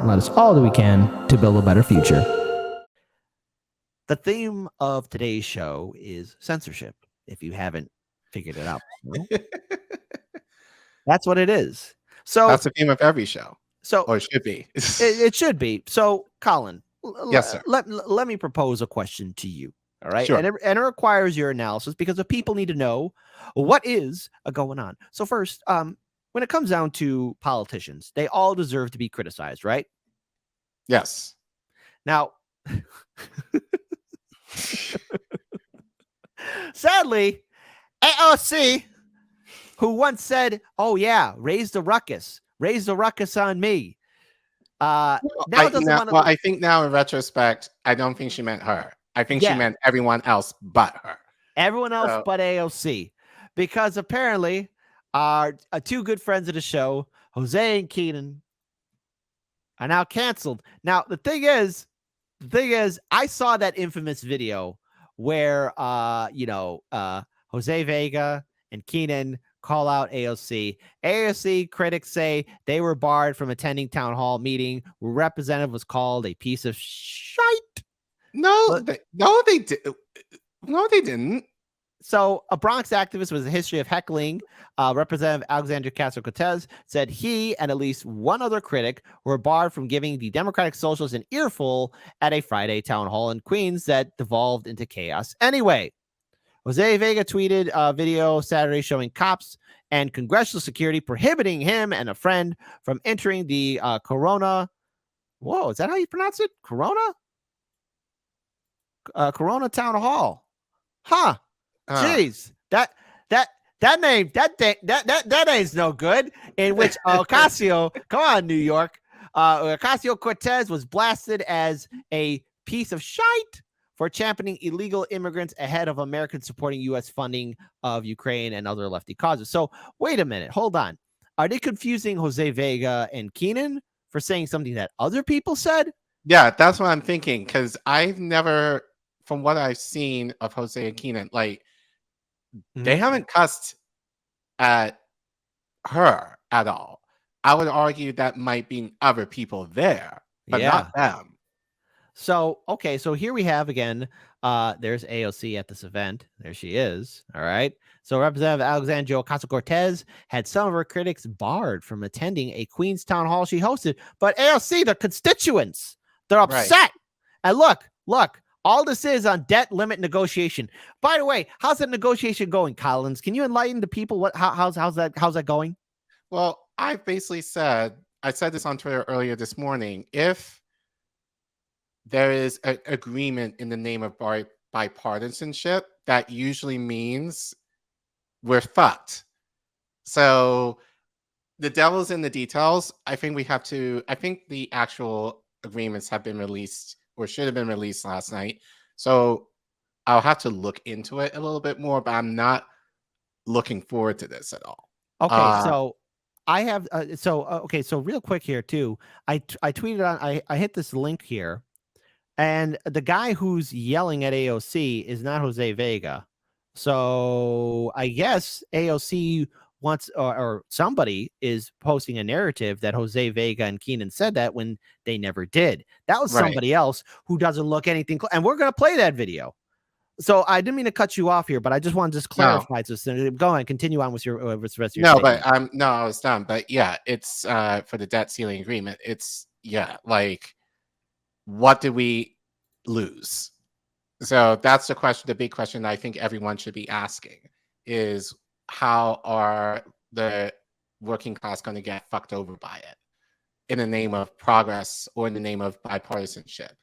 and let us all do we can to build a better future. The theme of today's show is censorship, if you haven't figured it out. That's what it is. So that's the theme of every show. So or it should be. it should be. So, Colin, Yes, sir. Let me propose a question to you. All right. Sure. And it requires your analysis because the people need to know what is going on. So first, when it comes down to politicians, they all deserve to be criticized, right? Yes. Now, sadly, AOC, who once said, "Oh yeah, raise the ruckus on me." I think now in retrospect, I don't think she meant her. I think she meant everyone else but her. Everyone else but AOC, because apparently our two good friends of the show, Jose and Keenan, are now canceled. Now the thing is, I saw that infamous video where Jose Vega and Keenan call out AOC. AOC critics say they were barred from attending town hall meeting where representative was called a piece of shite. No, they didn't. So a Bronx activist with a history of heckling, Representative Alexandria Ocasio-Cortez, said he and at least one other critic were barred from giving the Democratic Socialists an earful at a Friday town hall in Queens that devolved into chaos anyway. Jose Vega tweeted a video Saturday showing cops and congressional security prohibiting him and a friend from entering the Corona. Whoa, is that how you pronounce it? Corona? Corona Town Hall. Huh. Jeez. That name, that name's no good. In which Ocasio, come on, New York. Ocasio-Cortez was blasted as a piece of shite for championing illegal immigrants ahead of Americans supporting U.S. funding of Ukraine and other lefty causes. So wait a minute. Hold on. Are they confusing Jose Vega and Keenan for saying something that other people said? Yeah, that's what I'm thinking. Because I've never, from what I've seen of Jose and Keenan, they haven't cussed at her at all. I would argue that might be other people there, but not them. So, okay, so here we have again, there's AOC at this event. There she is. All right. So Representative Alexandria Ocasio-Cortez had some of her critics barred from attending a Queens town hall she hosted. But AOC, the constituents, they're upset. Right. And look, all this is on debt limit negotiation. By the way, how's that negotiation going, Collins? Can you enlighten the people? How's that going? Well, I basically said this on Twitter earlier this morning. If there is an agreement in the name of bipartisanship, that usually means we're fucked. So the devil's in the details. I think the actual agreements have been released or should have been released last night. So I'll have to look into it a little bit more, but I'm not looking forward to this at all. Okay, so I have so real quick here too. I tweeted on I hit this link here. And the guy who's yelling at AOC is not Jose Vega. So I guess AOC wants or somebody is posting a narrative that Jose Vega and Keenan said that when they never did. That was somebody else who doesn't look anything. And we're going to play that video. So I didn't mean to cut you off here, but I just want to clarify. So go ahead, continue on with your rest of your statement. I was done. But yeah, it's for the debt ceiling agreement. It's what did we lose? So that's the question. The big question I think everyone should be asking is, how are the working class going to get fucked over by it in the name of progress or in the name of bipartisanship?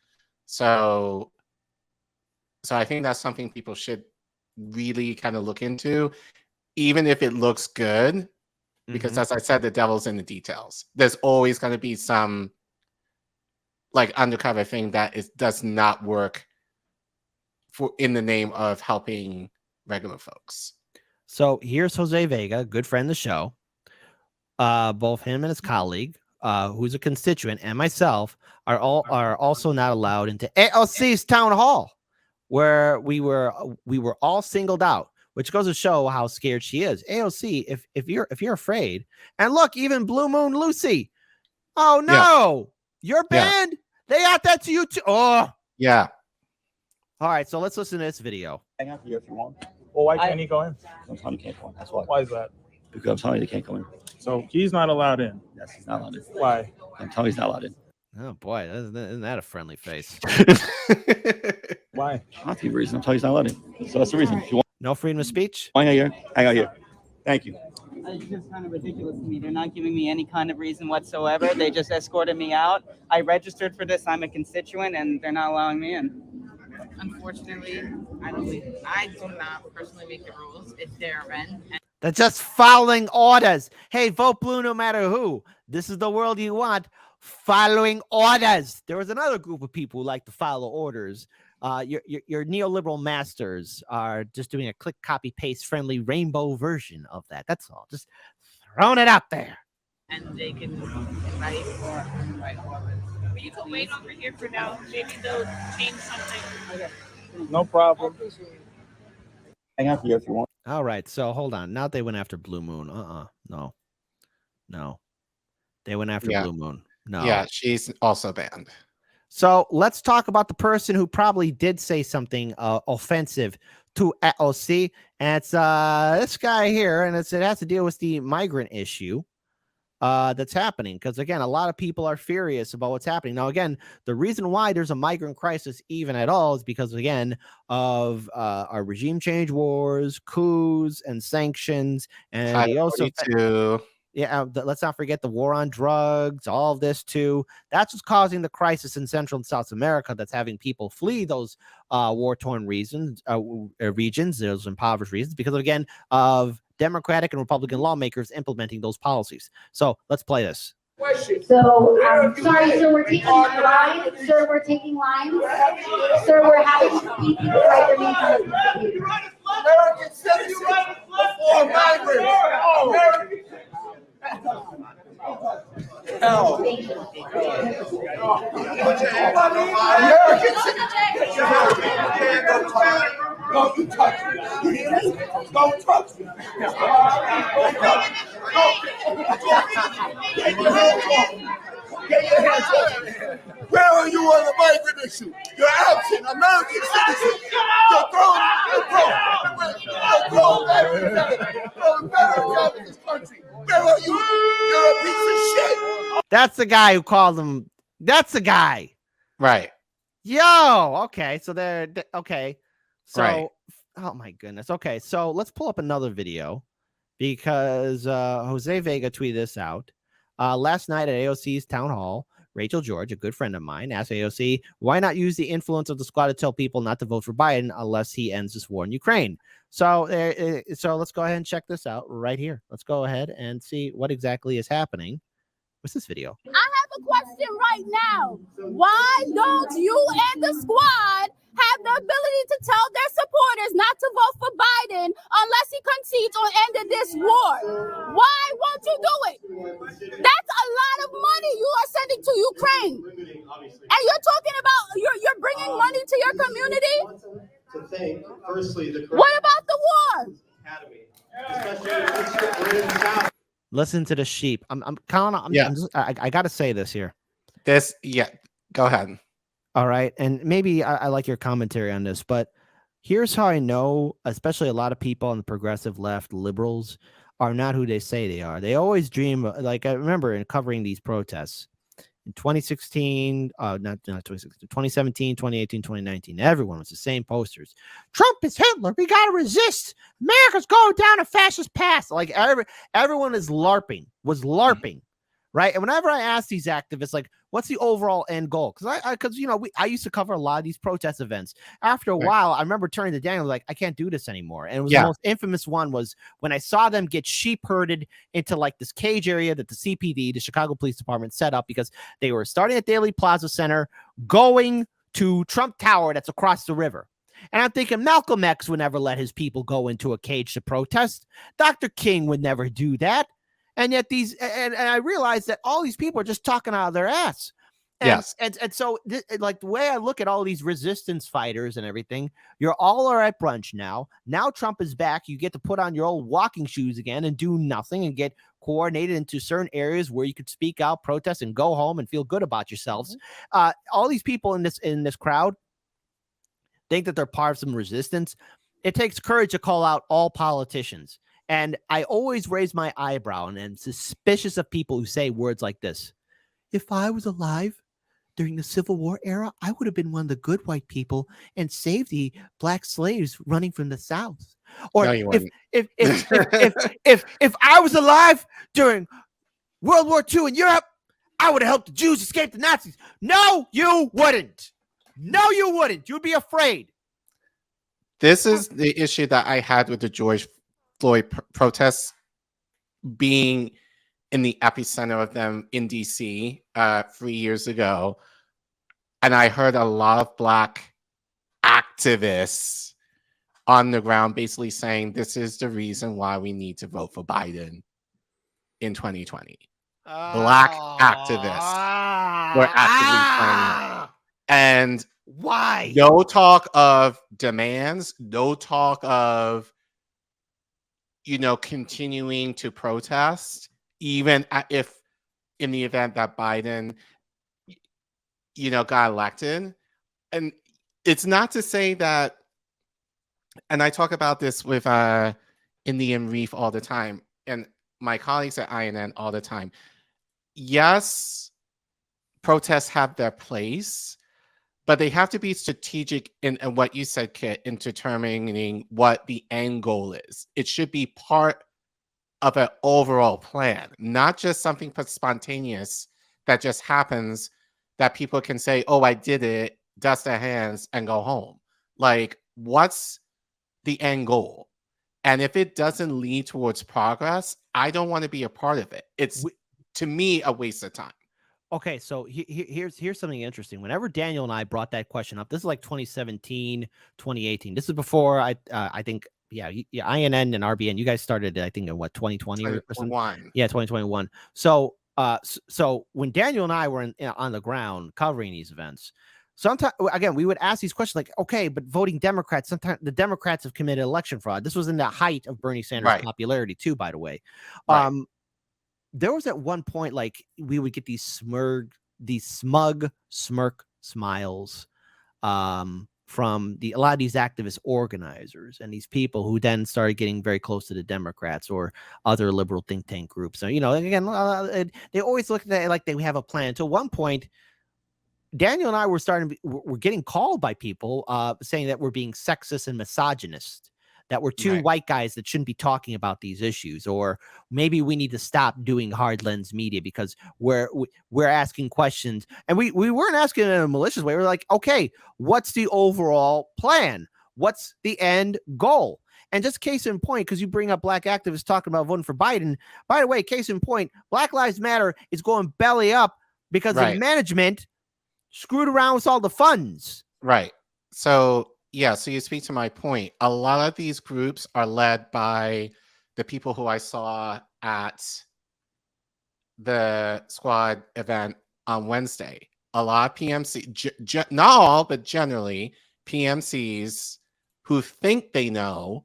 So I think that's something people should really kind of look into, even if it looks good, because as I said, the devil's in the details. There's always going to be some undercover thing that does not work in the name of helping regular folks. So here's Jose Vega, good friend of the show. Both him and his colleague, who's a constituent, and myself are also not allowed into AOC's town hall, where we were all singled out, which goes to show how scared she is. AOC, if you're afraid, and look, even Blue Moon Lucy. Oh no. You're banned. They got that to you too. Oh, Yeah. all right. So let's listen to this video. Hang out here if you want. Well, why can't he go in? I'm telling you, can't go in. That's why. Why is that? Because I'm telling you, they can't go in. So he's not allowed in. Yes, he's not allowed in. Why? I'm telling you, he's not allowed in. Oh boy, isn't that a friendly face? Why? Not the reason. I'm telling you, he's not allowed in. So that's the reason. If you want No freedom of speech. to hang out here. Thank you. It's just kind of ridiculous to me. They're not giving me any kind of reason whatsoever. They just escorted me out. I registered for this. I'm a constituent, and they're not allowing me in. Unfortunately, I do not personally make the rules. It's their event. They're just following orders. Hey, vote blue no matter who. This is the world you want. Following orders. There was another group of people who like to follow orders. Your neoliberal masters are just doing a click, copy, paste friendly rainbow version of that. That's all. Just throwing it out there. And they can invite or invite all of us. But you can wait over here for now. Maybe they'll change something. Okay. No problem. Hang out here if you want. All right. So hold on. Now they went after Blue Moon. No. They went after Blue Moon. No. Yeah, she's also banned. So let's talk about the person who probably did say something offensive to AOC. And it's this guy here, and it has to deal with the migrant issue that's happening. Because again, a lot of people are furious about what's happening. Now, again, the reason why there's a migrant crisis even at all is because, again, of our regime change wars, coups, and sanctions. And he also let's not forget the war on drugs, all of this too. That's what's causing the crisis in Central and South America that's having people flee those war-torn regions, those impoverished regions, because, again, of Democratic and Republican lawmakers implementing those policies. So let's play this. So, sorry, sir, we're taking lines. Sir, we're taking lines. Sir, we're having people write their names on the computer. American citizens before migrants. Hell. American citizens. Don't you touch me. You hear me? Don't touch me. Get your hands off. Where are you on the migrant issue? You're absent. American citizens. You're throwing this country. Where are you? You're a piece of shit. That's the guy who called him. That's the guy. Right. Yo. Okay. So okay. So, right. Oh my goodness. Okay. So let's pull up another video because Jose Vega tweeted this out. Last night at AOC's town hall, Rachel George, a good friend of mine, asked AOC, why not use the influence of the squad to tell people not to vote for Biden unless he ends this war in Ukraine? So let's go ahead and check this out right here. Let's go ahead and see what exactly is happening. What's this video? I have a question right now. Why don't you and the squad have the ability to tell their supporters not to vote for Biden unless he concedes on ending this war? Why won't you do it? That's a lot of money you are sending to Ukraine. And you're talking about you're bringing money to your community? To think, firstly, what about the war? Listen to the sheep. I got to say this here. Go ahead. All right. And maybe I like your commentary on this, but here's how I know, especially a lot of people on the progressive left, liberals, are not who they say they are. They always dream, like I remember in covering these protests in 2016, not 2016, 2017, 2018, 2019, everyone was the same posters. Trump is Hitler. We got to resist. America's going down a fascist path. Like everyone was LARPing. Right. And whenever I ask these activists, like, what's the overall end goal? Because I used to cover a lot of these protest events. After a while, I remember turning to Daniel like, I can't do this anymore. And it was the most infamous one was when I saw them get sheep herded into like this cage area that the CPD, the Chicago Police Department, set up because they were starting at Daley Plaza Center, going to Trump Tower that's across the river. And I'm thinking Malcolm X would never let his people go into a cage to protest. Dr. King would never do that. And yet and I realized that all these people are just talking out of their ass. Yes. And so, like, the way I look at all these resistance fighters and everything, you're all at brunch now. Now Trump is back. You get to put on your old walking shoes again and do nothing and get coordinated into certain areas where you could speak out, protest, and go home and feel good about yourselves. All these people in this crowd think that they're part of some resistance. It takes courage to call out all politicians. And I always raise my eyebrow and am suspicious of people who say words like this. If I was alive during the Civil War era, I would have been one of the good white people and saved the black slaves running from the South. Or No, you if I was alive during World War II in Europe, I would have helped the Jews escape the Nazis. No, you wouldn't. No, you wouldn't. You'd be afraid. This is the issue that I had with the George Floyd protests being in the epicenter of them in DC 3 years ago. And I heard a lot of Black activists on the ground basically saying this is the reason why we need to vote for Biden in 2020. Black activists were actively saying that. And why? No talk of demands, no talk of, continuing to protest, even if in the event that Biden, got elected. And it's not to say that, and I talk about this with Indian Reef all the time, and my colleagues at INN all the time. Yes, protests have their place, but they have to be strategic in what you said, Kit, in determining what the end goal is. It should be part of an overall plan, not just something spontaneous that just happens that people can say, oh, I did it, dust their hands, and go home. Like, what's the end goal? And if it doesn't lead towards progress, I don't want to be a part of it. It's, to me, a waste of time. Okay, so here's something interesting. Whenever Daniel and I brought that question up, this is like 2017, 2018. This is before I think, INN and RBN. You guys started, I think, in what, 2020 or something? Yeah, 2021. So when Daniel and I were on the ground covering these events, sometimes, again, we would ask these questions like, okay, but voting Democrats, sometimes the Democrats have committed election fraud. This was in the height of Bernie Sanders' popularity too, by the way. Right. There was at one point, like, we would get these smug smirk smiles from a lot of these activist organizers and these people who then started getting very close to the Democrats or other liberal think tank groups. So, again, they always look at it like they have a plan. To one point, Daniel and I were getting called by people saying that we're being sexist and misogynist, that we're two white guys that shouldn't be talking about these issues, or maybe we need to stop doing hard lens media because we're asking questions, and we weren't asking in a malicious way. We're like, okay, what's the overall plan? What's the end goal? And just case in point, because you bring up Black activists talking about voting for Biden. By the way, case in point, Black Lives Matter is going belly up because the management screwed around with all the funds. Right. So you speak to my point. A lot of these groups are led by the people who I saw at the squad event on Wednesday. A lot of PMC, not all, but generally PMCs who think they know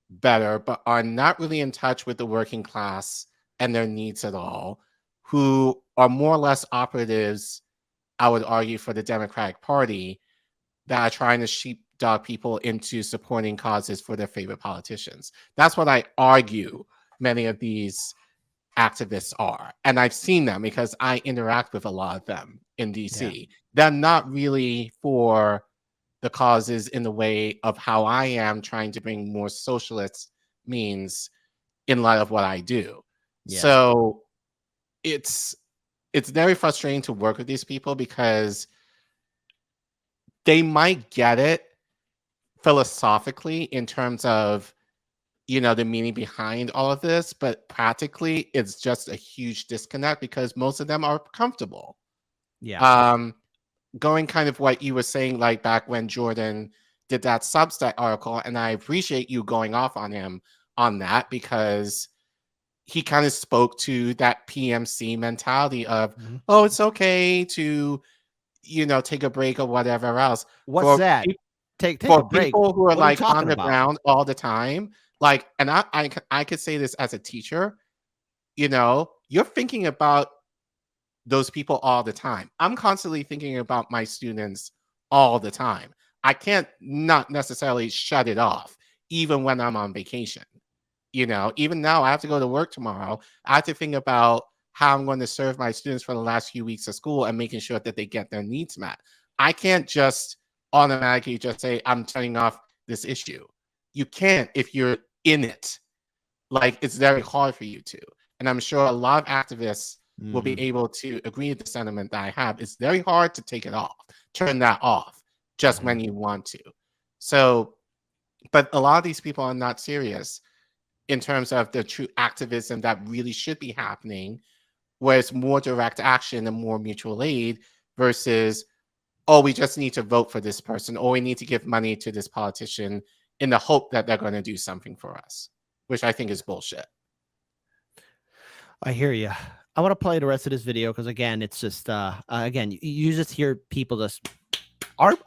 better, but are not really in touch with the working class and their needs at all, who are more or less operatives, I would argue, for the Democratic Party, that are trying to sheepdog people into supporting causes for their favorite politicians. That's what I argue many of these activists are. And I've seen them because I interact with a lot of them in DC. They're not really for the causes in the way of how I am trying to bring more socialist means in light of what I do. So it's very frustrating to work with these people because they might get it philosophically in terms of, the meaning behind all of this, but practically it's just a huge disconnect because most of them are comfortable. Going kind of what you were saying, like back when Jordan did that Substack article, and I appreciate you going off on him on that because he kind of spoke to that PMC mentality of, oh, it's okay to take a break or whatever else. What's For that? peop- Take for a break. people who are What are you like on talking the about? ground all the time, like, and I could say this as a teacher, you're thinking about those people all the time. I'm constantly thinking about my students all the time. I can't not necessarily shut it off, even when I'm on vacation. Even now, I have to go to work tomorrow. I have to think about how I'm going to serve my students for the last few weeks of school and making sure that they get their needs met. I can't just automatically just say, I'm turning off this issue. You can't if you're in it. Like, it's very hard for you to. And I'm sure a lot of activists will be able to agree with the sentiment that I have. It's very hard to take it off, turn that off just when you want to. So, but a lot of these people are not serious in terms of the true activism that really should be happening, where it's more direct action and more mutual aid versus, oh, we just need to vote for this person, or we need to give money to this politician in the hope that they're going to do something for us, which I think is bullshit. I hear you. I want to play the rest of this video because again, it's just again, you just hear people just art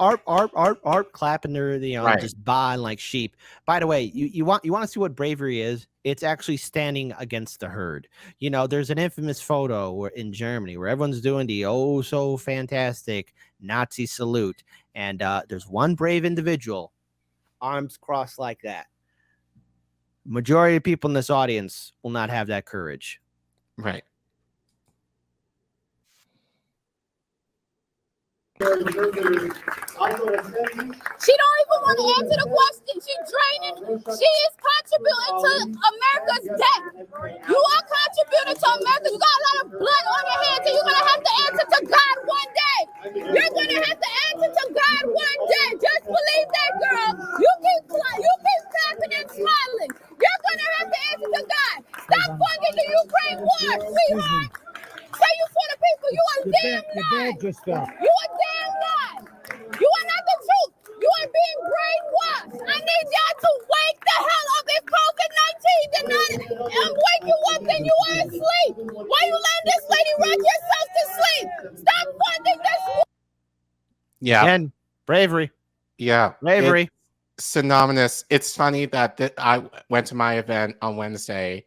clapping their Right. just baaing like sheep. By the way, you want to see what bravery is? It's actually standing against the herd. There's an infamous photo in Germany where everyone's doing the oh so fantastic Nazi salute, and there's one brave individual, arms crossed like that. Majority of people in this audience will not have that courage. Right. She don't even want to answer the question. She draining. She is contributing to America's debt. You are contributing to America. You got a lot of blood on your hands, and you're gonna have to answer to God one day. You're gonna have to answer to God one day. Just believe that, girl. You keep clapping and smiling. You're gonna have to answer to God. Stop funding the Ukraine war, sweetheart. Say you for the people. You a damn lie. You a damn lie. You are not the truth. You are being brainwashed. I need y'all to wake the hell up. If COVID-19 did not wake you up, then you are asleep. Why you letting this lady rock yourself to sleep? Stop funding this war. Yeah. Again, bravery. Yeah. Bravery. It's synonymous. It's funny that I went to my event on Wednesday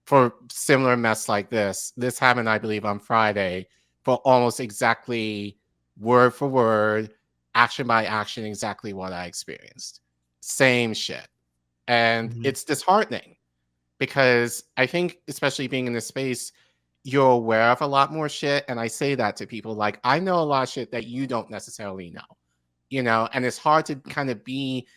for similar mess like this. This happened, I believe, on Friday for almost exactly word for word, action by action, exactly what I experienced. Same shit. And it's disheartening because I think, especially being in this space, you're aware of a lot more shit. And I say that to people, like, I know a lot of shit that you don't necessarily know, and it's hard to kind of be,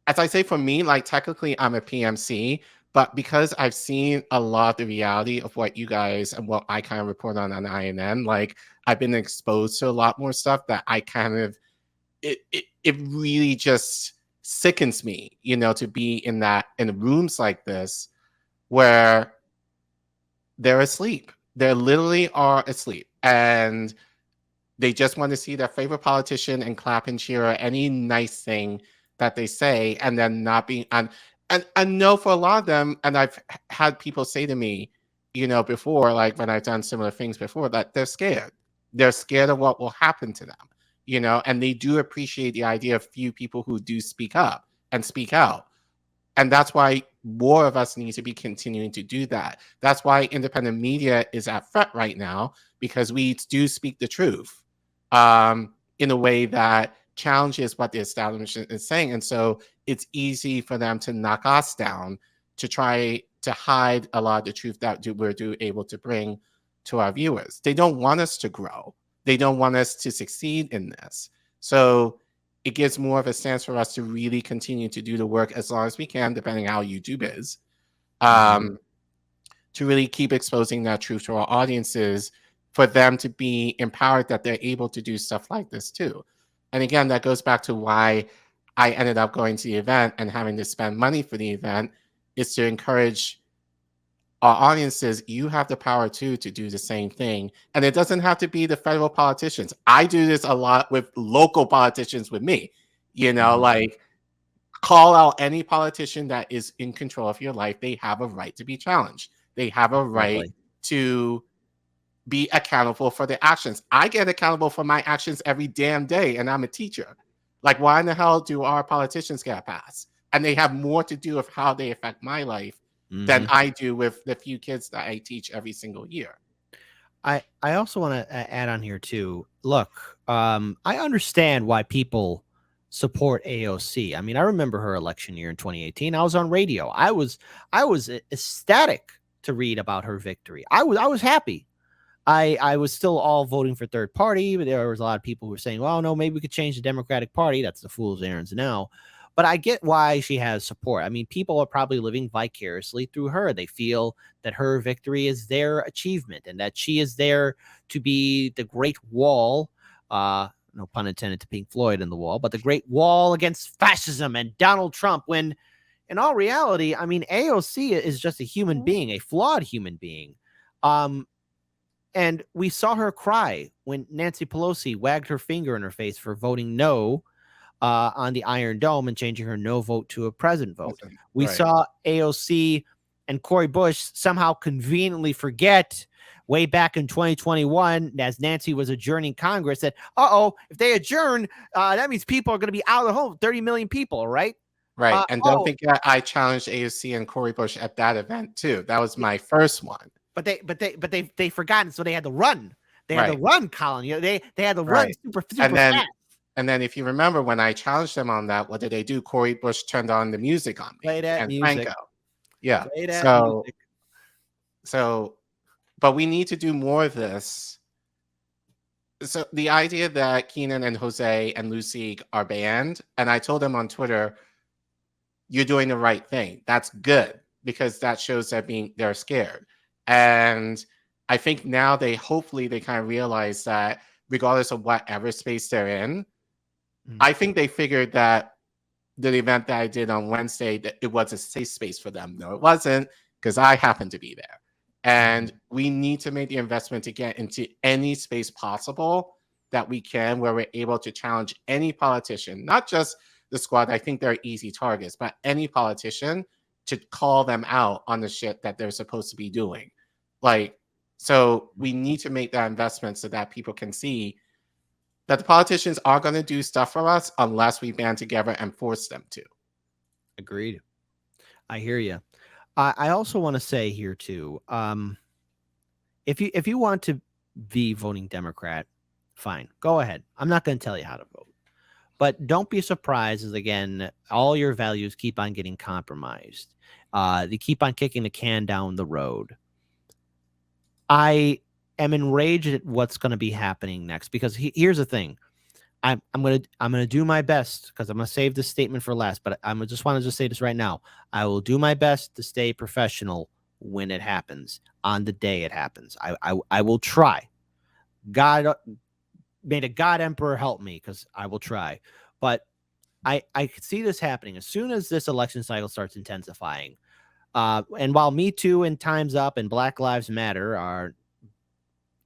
as I say, for me, like, technically I'm a PMC, but because I've seen a lot of the reality of what you guys and what I kind of report on INN, like, I've been exposed to a lot more stuff that I kind of, it really just sickens me, to be in rooms like this where they're asleep. They literally are asleep. And they just want to see their favorite politician and clap and cheer at any nice thing that they say, and then not being and I know for a lot of them, and I've had people say to me, before, like when I've done similar things before, that they're scared. They're scared of what will happen to them, and they do appreciate the idea of few people who do speak up and speak out. And that's why more of us need to be continuing to do that. That's why independent media is at threat right now, because we do speak the truth in a way that challenges what the establishment is saying. And so it's easy for them to knock us down, to try to hide a lot of the truth that we're able to bring to our viewers. They don't want us to grow. They don't want us to succeed in this. So it gives more of a stance for us to really continue to do the work as long as we can, depending on how YouTube is, to really keep exposing that truth to our audiences, for them to be empowered that they're able to do stuff like this too. And again, that goes back to why I ended up going to the event and having to spend money for the event, is to encourage our audiences. You have the power too to do the same thing. And it doesn't have to be the federal politicians. I do this a lot with local politicians with me, like, call out any politician that is in control of your life. They have a right to be challenged. They have a right to be accountable for their actions. I get accountable for my actions every damn day, and I'm a teacher. Like, why in the hell do our politicians get a pass? And they have more to do with how they affect my life than I do with the few kids that I teach every single year. I also want to add on here too. Look, I understand why people support AOC. I mean, I remember her election year in 2018. I was on radio. I was ecstatic to read about her victory. I was happy. I was still all voting for third party, but there was a lot of people who were saying, well, no, maybe we could change the Democratic Party. That's the fool's errands now. But I get why she has support. I mean, people are probably living vicariously through her. They feel that her victory is their achievement and that she is there to be the great wall, no pun intended to Pink Floyd in the wall, but the great wall against fascism and Donald Trump, when in all reality, I mean, AOC is just a human being, a flawed human being. And we saw her cry when Nancy Pelosi wagged her finger in her face for voting no on the Iron Dome and changing her no vote to a present vote. We saw AOC and Cori Bush somehow conveniently forget way back in 2021, as Nancy was adjourning Congress, that, if they adjourn, that means people are going to be out of the home, 30 million people, right? Right. And don't think that I challenged AOC and Cori Bush at that event too. That was my first one. But they forgotten, so they had to run. They had to run, Colin. You know, they had to run super fast. And then if you remember when I challenged them on that, what did they do? Cori Bush turned on the music on me. Play that and music. Franco. Yeah. Play that music. But we need to do more of this. So the idea that Keenan and Jose and Lucy are banned, and I told them on Twitter, you're doing the right thing. That's good, because that shows that they're scared. And I think now hopefully they kind of realize that regardless of whatever space they're in, I think they figured that the event that I did on Wednesday, that it was a safe space for them. No, it wasn't, because I happened to be there. And we need to make the investment to get into any space possible that we can, where we're able to challenge any politician, not just the squad. I think they're easy targets, but any politician, to call them out on the shit that they're supposed to be doing. So we need to make that investment so that people can see that the politicians are going to do stuff for us unless we band together and force them to. Agreed. I hear you. I also want to say here too, if you want to be voting Democrat, fine, go ahead. I'm not going to tell you how to vote, but don't be surprised as, again, all your values keep on getting compromised. They keep on kicking the can down the road. I am enraged at what's going to be happening next, because here's the thing. I'm gonna do my best, because I'm gonna save this statement for last, but I just want to say this right now. I will do my best to stay professional when it happens, on the day it happens. I will try. God, may the God Emperor help me, because I will try. But I could see this happening as soon as this election cycle starts intensifying. And while Me Too and Time's Up and Black Lives Matter are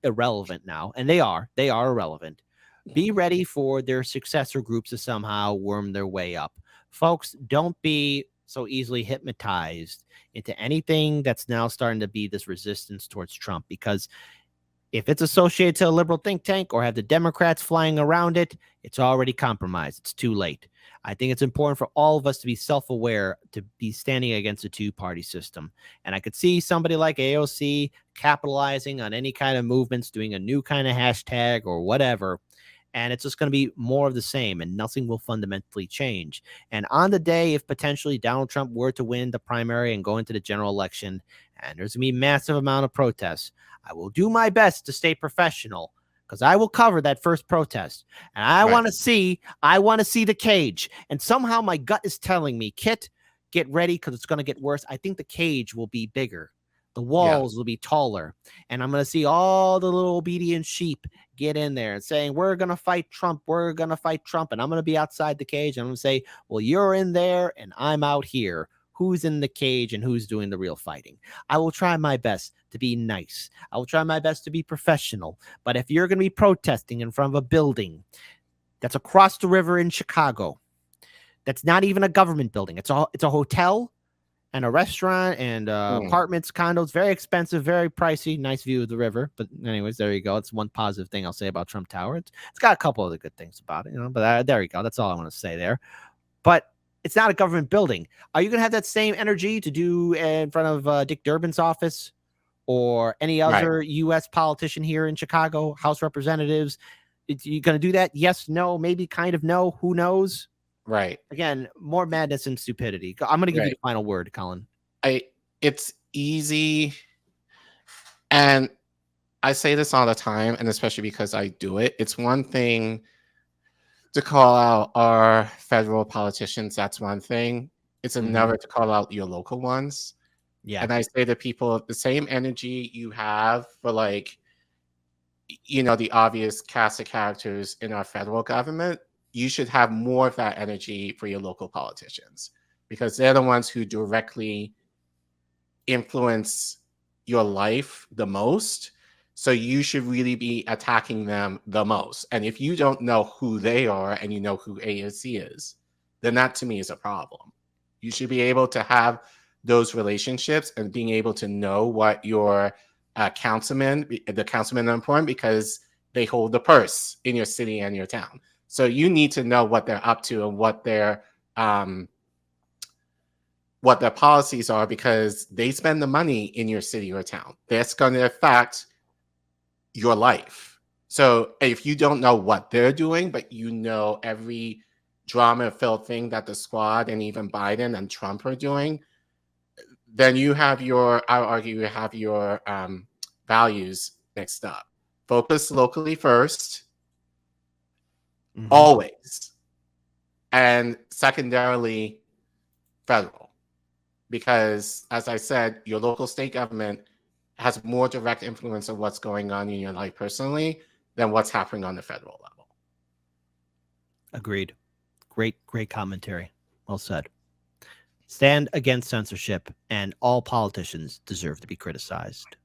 irrelevant now, and they are irrelevant, be ready for their successor groups to somehow worm their way up. Folks, don't be so easily hypnotized into anything that's now starting to be this resistance towards Trump, because if it's associated to a liberal think tank or have the Democrats flying around it, it's already compromised. It's too late. I think it's important for all of us to be self-aware, to be standing against a two-party system. And I could see somebody like AOC capitalizing on any kind of movements, doing a new kind of hashtag or whatever. And it's just going to be more of the same, and nothing will fundamentally change. And on the day, if potentially Donald Trump were to win the primary and go into the general election, and there's going to be a massive amount of protests, I will do my best to stay professional, because I will cover that first protest. And I want to see the cage. And somehow my gut is telling me, Kit, get ready, because it's going to get worse. I think the cage will be bigger. The walls will be taller. And I'm going to see all the little obedient sheep get in there and saying, we're going to fight Trump. We're going to fight Trump. And I'm going to be outside the cage. And I'm going to say, well, you're in there and I'm out here. Who's in the cage and who's doing the real fighting? I will try my best to be nice. I will try my best to be professional. But if you're going to be protesting in front of a building that's across the river in Chicago, that's not even a government building, it's a hotel, and a restaurant and apartments, condos, very expensive, very pricey, nice view of the river. But anyways, there you go. It's one positive thing I'll say about Trump Tower. It's got a couple other good things about it, but there you go. That's all I want to say there. But it's not a government building. Are you going to have that same energy to do in front of Dick Durbin's office or any other U.S. politician here in Chicago, House Representatives? You going to do that? Yes, no, maybe, kind of, no. Who knows? Right. Again, more madness and stupidity. I'm going to give you the final word, Colin. It's easy, and I say this all the time, and especially because I do it. It's one thing to call out our federal politicians. That's one thing. It's another to call out your local ones. Yeah. And I say to people, the same energy you have for the obvious cast of characters in our federal government, you should have more of that energy for your local politicians, because they're the ones who directly influence your life the most. So you should really be attacking them the most. And if you don't know who they are and you know who AOC is, then that to me is a problem. You should be able to have those relationships and being able to know what your the councilmen are important because they hold the purse in your city and your town. So you need to know what they're up to and what their policies are, because they spend the money in your city or town. That's going to affect your life. So if you don't know what they're doing, but you know every drama-filled thing that the squad and even Biden and Trump are doing, then I argue you have your values mixed up. Focus locally first, always. And secondarily, federal. Because, as I said, your local state government has more direct influence of what's going on in your life personally than what's happening on the federal level. Agreed. Great commentary. Well said. Stand against censorship, and all politicians deserve to be criticized.